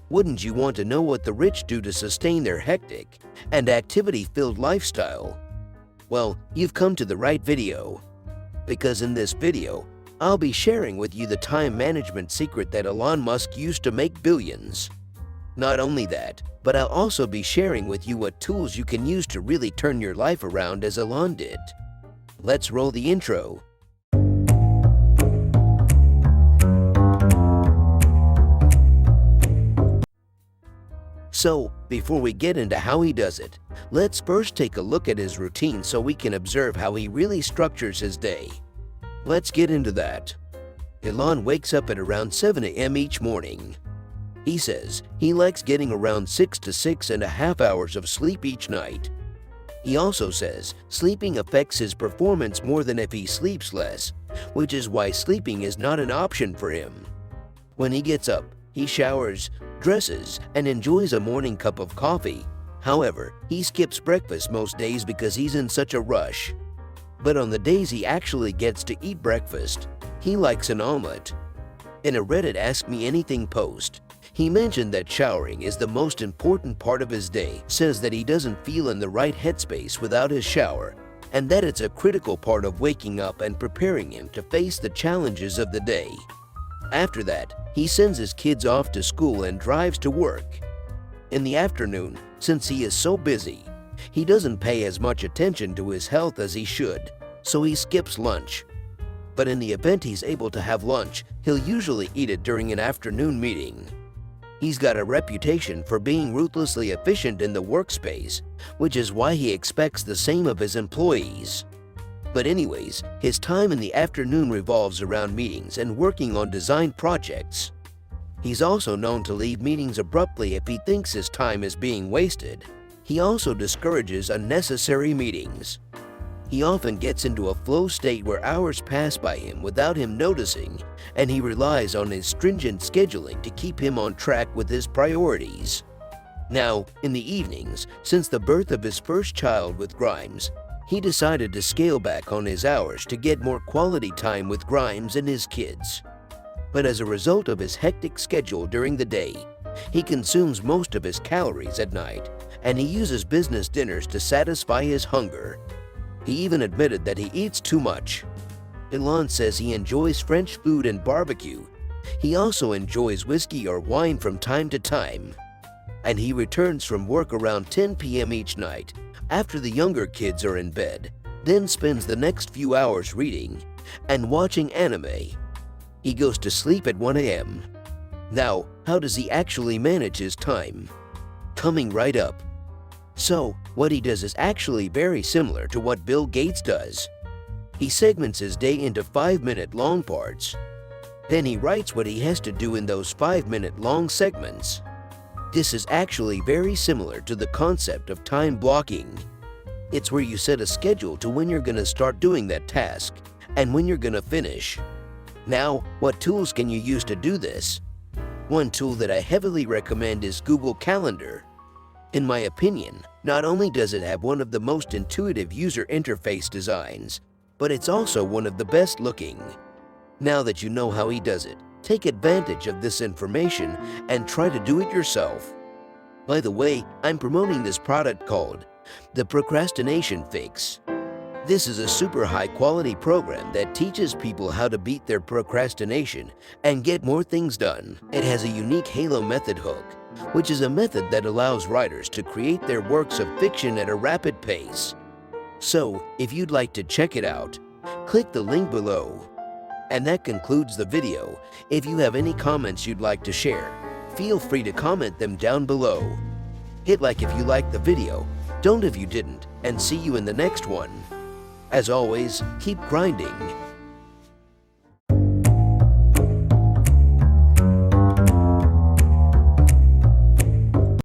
Wouldn't you want to know what the rich do to sustain their hectic and activity-filled lifestyle? Well, you've come to the right video. Because in this video, I'll be sharing with you the time management secret that Elon Musk used to make billions. Not only that, but I'll also be sharing with you what tools you can use to really turn your life around as Elon did. Let's roll the intro. So, before we get into how he does it, let's first take a look at his routine so we can observe how he really structures his day. Let's get into that. Elon wakes up at around 7 a.m. each morning. He says he likes getting around 6 to 6.5 hours of sleep each night. He also says sleeping affects his performance more than if he sleeps less, which is why sleeping is not an option for him. When he gets up, he showers, dresses, and enjoys a morning cup of coffee. However, he skips breakfast most days because he's in such a rush. But on the days he actually gets to eat breakfast, he likes an omelet. In a Reddit Ask Me Anything post, he mentioned that showering is the most important part of his day, says that he doesn't feel in the right headspace without his shower, and that it's a critical part of waking up and preparing him to face the challenges of the day. After that, he sends his kids off to school and drives to work. In the afternoon, since he is so busy, he doesn't pay as much attention to his health as he should, so he skips lunch. But in the event he's able to have lunch, he'll usually eat it during an afternoon meeting. He's got a reputation for being ruthlessly efficient in the workspace, which is why he expects the same of his employees. But anyways, his time in the afternoon revolves around meetings and working on design projects. He's also known to leave meetings abruptly if he thinks his time is being wasted. He also discourages unnecessary meetings. He often gets into a flow state where hours pass by him without him noticing, and he relies on his stringent scheduling to keep him on track with his priorities. Now, in the evenings, since the birth of his first child with Grimes, he decided to scale back on his hours to get more quality time with Grimes and his kids. But as a result of his hectic schedule during the day, he consumes most of his calories at night, and he uses business dinners to satisfy his hunger. He even admitted that he eats too much. Elon says he enjoys French food and barbecue. He also enjoys whiskey or wine from time to time. And he returns from work around 10 p.m. each night, after the younger kids are in bed, then spends the next few hours reading and watching anime. He goes to sleep at 1 a.m. Now, how does he actually manage his time? Coming right up. So, what he does is actually very similar to what Bill Gates does. He segments his day into 5-minute long parts. Then he writes what he has to do in those 5-minute long segments. This is actually very similar to the concept of time blocking. It's where you set a schedule to when you're going to start doing that task and when you're going to finish. Now, what tools can you use to do this? One tool that I heavily recommend is Google Calendar. In my opinion, not only does it have one of the most intuitive user interface designs, but it's also one of the best looking. Now that you know how he does it, take advantage of this information and try to do it yourself. By the way, I'm promoting this product called the Procrastination Fix. This is a super high quality program that teaches people how to beat their procrastination and get more things done. It has a unique Halo method hook, which is a method that allows writers to create their works of fiction at a rapid pace. So, if you'd like to check it out, click the link below. And that concludes the video. If you have any comments you'd like to share, feel free to comment them down below. Hit like if you liked the video, don't if you didn't, and see you in the next one. As always, keep grinding.